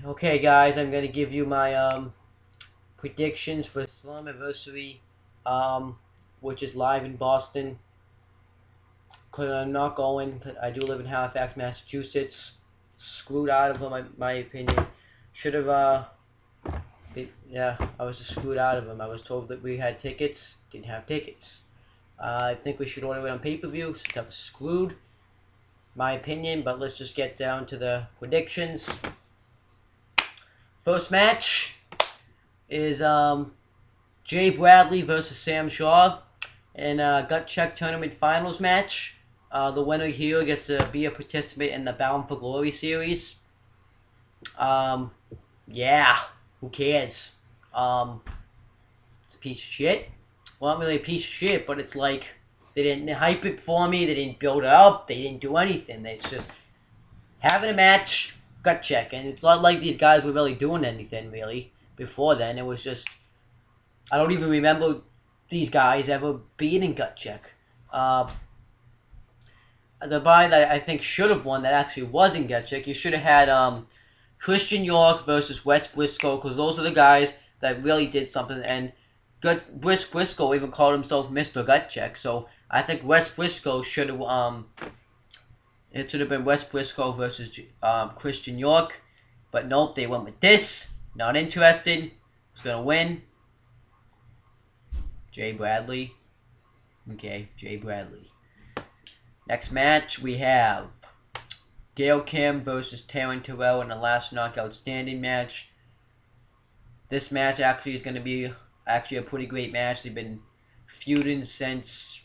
Okay, guys, I'm gonna give you my predictions for Slammiversary, which is live in Boston. Cause I'm not going. 'Cause I do live in Halifax, Massachusetts. Screwed out of them, my opinion. Should have yeah, I was just screwed out of them. I was told that we had tickets, didn't have tickets. I think we should order it on pay-per-view since I was screwed. My opinion, but let's just get down to the predictions. First match is Jay Bradley versus Sam Shaw in a gut check tournament finals match. The winner here gets to be a participant in the Bound for Glory series. Yeah, who cares? It's a piece of shit. Well, not really a piece of shit, but it's like they didn't hype it for me. They didn't build it up. They didn't do anything. It's just having a match, gut check, and it's not like these guys were really doing anything really before then. It was just I don't even remember these guys ever being in gut check. The guy that I think should have won that actually was in gut check. You should have had Christian York versus Wes Briscoe, because those are the guys that really did something. And Wes Briscoe even called himself Mr. Gut Check. So I think Wes Briscoe should have it should have been Wes Briscoe versus Christian York, but nope, they went with this. Not interested. Who's gonna win? Jay Bradley. Okay, Jay Bradley. Next match we have Gail Kim versus Taryn Terrell in the last knockout standing match. This match actually is going to be actually a pretty great match. They've been feuding since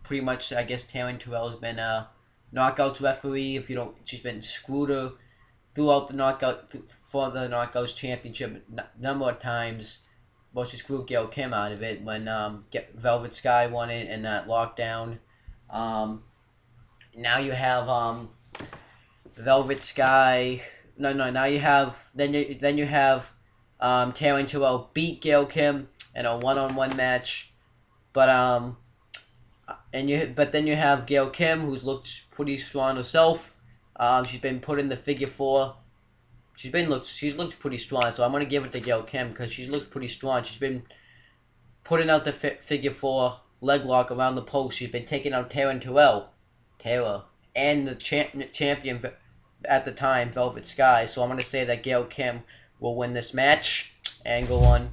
pretty much, I guess, Taryn Terrell has been a knockouts referee. If you don't, she's been screwed throughout the knockout for the knockouts championship number of times. Well, she screwed Gail Kim out of it when Velvet Sky won it in that lockdown. Now you have Velvet Sky. No. Now you have then you have Taryn Terrell beat Gail Kim in a one-on-one match, but then you have Gail Kim, who's looked pretty strong herself. She's been put in the figure four. She's looked pretty strong, so I'm gonna give it to Gail Kim because she's looked pretty strong. She's been putting out the figure four leg lock around the post. She's been taking out Taryn Terrell, and the champion at the time, Velvet Sky. So I'm gonna say that Gail Kim will win this match and go on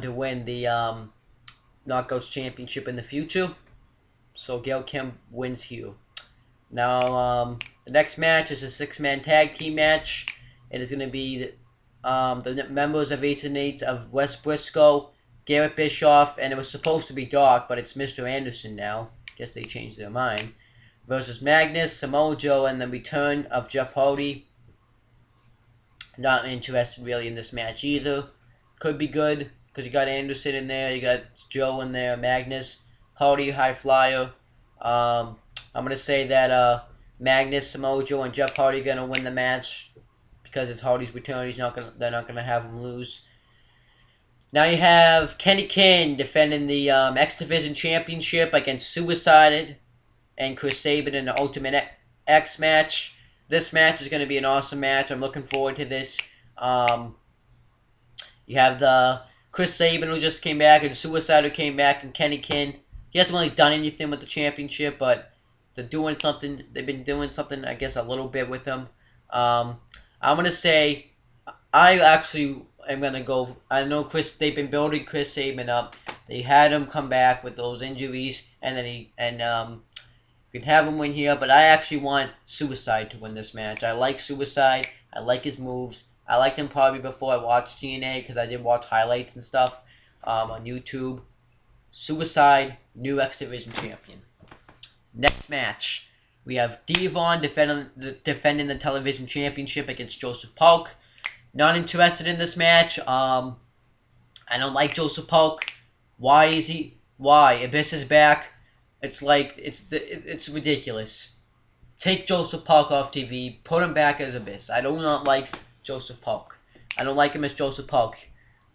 to win the Knockouts Championship in the future. So Gail Kim wins here. Now, the next match is a six-man tag team match. It is going to be the members of Ace and Eight of Wes Briscoe, Garrett Bischoff, and it was supposed to be Doc, but it's Mr. Anderson now. Guess they changed their mind. Versus Magnus, Samoa Joe, and the return of Jeff Hardy. Not interested really in this match either. Could be good, because you got Anderson in there, you got Joe in there, Magnus, Hardy, High Flyer. I'm going to say that Magnus, Samoa Joe, and Jeff Hardy are going to win the match because it's Hardy's return. They're not going to have him lose. Now you have Kenny King defending the X Division Championship against Suicide and Chris Sabin in the Ultimate X match. This match is going to be an awesome match. I'm looking forward to this. You have the Chris Sabin who just came back, and Suicide who came back, and Kenny King. He hasn't really done anything with the championship, but they're doing something. They've been doing something, I guess, a little bit with him. I'm going to say, I actually am going to go. I know they've been building Chris Sabin up. They had him come back with those injuries, and then you can have him win here, but I actually want Suicide to win this match. I like Suicide. I like his moves. I liked him probably before I watched TNA because I did watch highlights and stuff on YouTube. Suicide, new X Division champion. Next match, we have Devon defending the television championship against Joseph Polk. Not interested in this match. I don't like Joseph Polk. Why is he? Why? Abyss is back. It's like it's ridiculous. Take Joseph Polk off TV. Put him back as Abyss. I do not like Joseph Polk. I don't like him as Joseph Polk.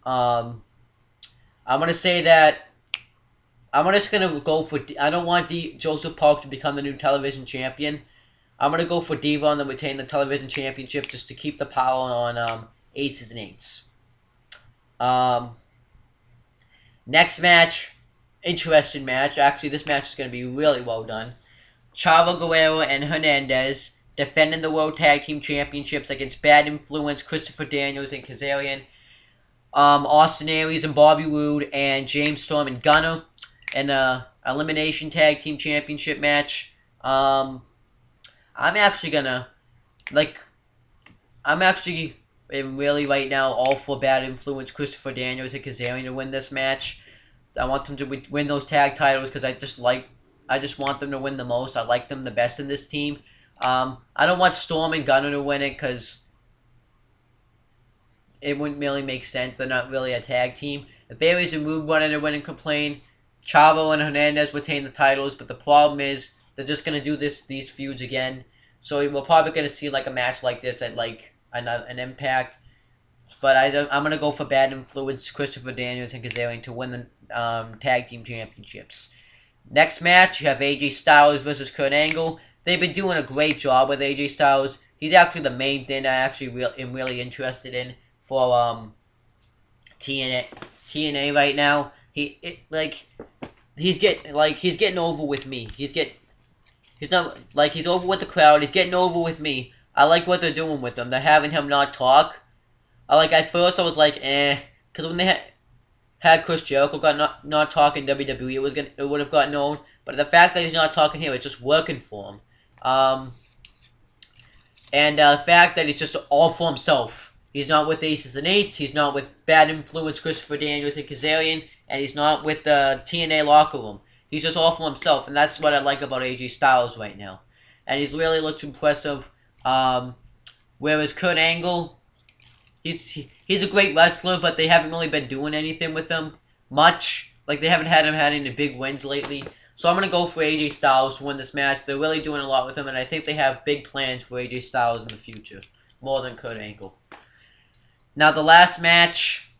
I'm gonna say that I'm just gonna go for. I don't want Joseph Park to become the new television champion. I'm gonna go for Devon to retain the television championship just to keep the power on aces and eights. Um, Next match, interesting match. Actually, this match is gonna be really well done. Chavo Guerrero and Hernandez defending the World Tag Team Championships against Bad Influence, Christopher Daniels and Kazarian. Austin Aries and Bobby Roode and James Storm and Gunner in a elimination tag team championship match. I'm actually gonna like. I'm actually really right now all for Bad Influence, Christopher Daniels and Kazarian to win this match. I want them to win those tag titles because I just want them to win the most. I like them the best in this team. I don't want Storm and Gunner to win it because it wouldn't really make sense. They're not really a tag team. If Bailey's and Rude wanted to win and complain, Chavo and Hernandez retain the titles, but the problem is they're just gonna do these feuds again. So we're probably gonna see like a match like this at like an Impact. But I'm gonna go for Bad Influence, Christopher Daniels and Kazarian to win the tag team championships. Next match, you have AJ Styles versus Kurt Angle. They've been doing a great job with AJ Styles. He's actually the main thing I actually am really interested in for TNA right now. He's getting over with me. He's not like he's over with the crowd. He's getting over with me. I like what they're doing with him. They're having him not talk. At first I was like because when they had Chris Jericho got not talking WWE, it would have gotten known. But the fact that he's not talking here, it's just working for him. And the fact that he's just all for himself. He's not with Aces and Eights. He's not with Bad Influence, Christopher Daniels, and Kazarian. And he's not with the TNA locker room. He's just all for himself. And that's what I like about AJ Styles right now. And he's really looked impressive. Whereas Kurt Angle, he's a great wrestler, but they haven't really been doing anything with him much. Like, they haven't had him had any big wins lately. So I'm going to go for AJ Styles to win this match. They're really doing a lot with him, and I think they have big plans for AJ Styles in the future. More than Kurt Angle. Now, the last match,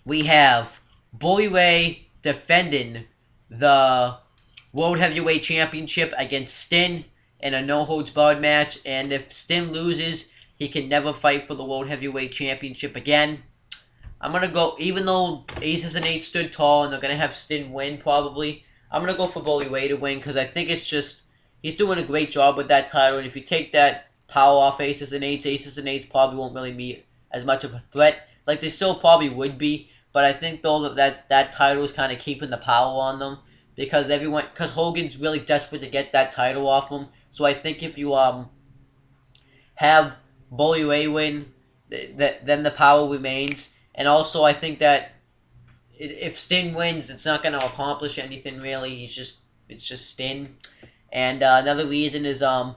we have Bully Ray defending the World Heavyweight Championship against Sting in a no-holds-barred match. And if Sting loses, he can never fight for the World Heavyweight Championship again. I'm going to go, even though Aces and Eights stood tall and they're going to have Sting win probably, I'm going to go for Bully Ray to win because I think it's just, he's doing a great job with that title. And if you take that power off Aces and Eights probably won't really be as much of a threat. Like, they still probably would be, but I think though that title is kind of keeping the power on them because Hogan's really desperate to get that title off him. So I think if you have Bully Ray win, then the power remains. And also, I think that if Sting wins, it's not going to accomplish anything really. It's just Sting. And another reason is that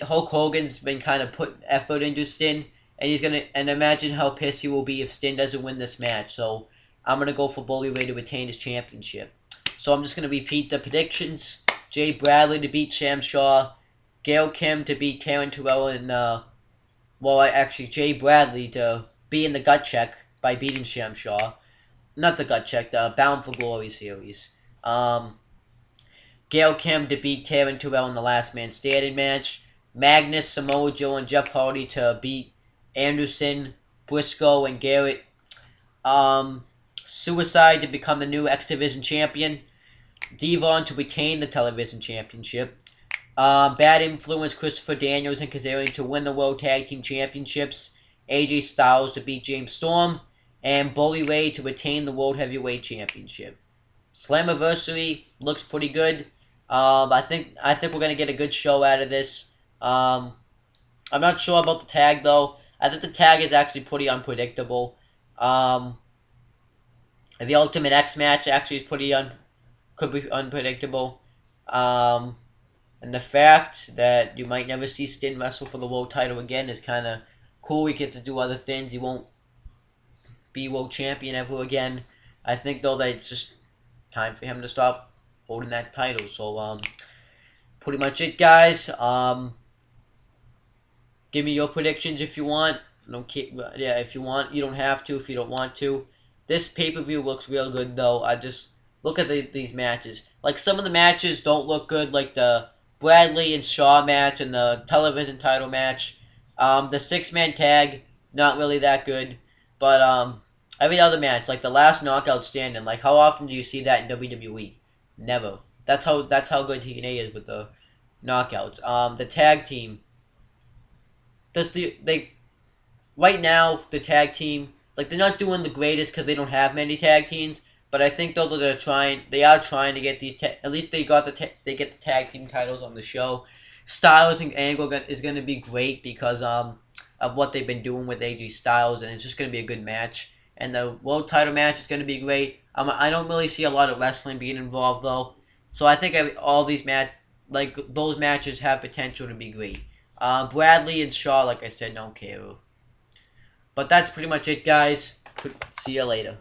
Hulk Hogan's been kind of putting effort into Sting, and imagine how pissed he will be if Sting doesn't win this match. So I'm gonna go for Bully Ray to retain his championship. So I'm just gonna repeat the predictions: Jay Bradley to beat Sham Shaw, Gail Kim to beat Taryn Terrell, and Jay Bradley to be in the gut check by beating Sham Shaw. Not the gut check, the Bound for Glory series. Gail Kim to beat Taryn Terrell in the Last Man Standing match. Magnus, Samoa Joe, and Jeff Hardy to beat Anderson, Briscoe, and Garrett. Suicide to become the new X Division champion. Devon to retain the television championship. Bad Influence, Christopher Daniels, and Kazarian to win the World Tag Team Championships. AJ Styles to beat James Storm. And Bully Ray to retain the World Heavyweight Championship. Slammiversary looks pretty good. I think we're gonna get a good show out of this. I'm not sure about the tag though. I think the tag is actually pretty unpredictable. The Ultimate X match actually is could be unpredictable. And the fact that you might never see Sting wrestle for the world title again is kind of cool. He gets to do other things. He won't be world champion ever again. I think though that it's just time for him to stop holding that title. So pretty much it, guys. Give me your predictions if you want. Don't care. Yeah, if you want, you don't have to. If you don't want to, This pay-per-view looks real good, though. I just look at these matches. Like, some of the matches don't look good, like the Bradley and Shaw match and the television title match. The six-man tag, not really that good. But every other match, like the last knockout standing, like how often do you see that in WWE? Never. That's how good TNA is with the knockouts. The tag team. Does they right now the tag team, like, they're not doing the greatest because they don't have many tag teams. But I think though that they are trying to get these. At least they get the tag team titles on the show. Styles and Angle is going to be great because of what they've been doing with AJ Styles, and it's just going to be a good match. And the world title match is going to be great. I don't really see a lot of wrestling being involved though, so I think all these those matches have potential to be great. Bradley and Shaw, like I said, don't care. But that's pretty much it, guys. See you later.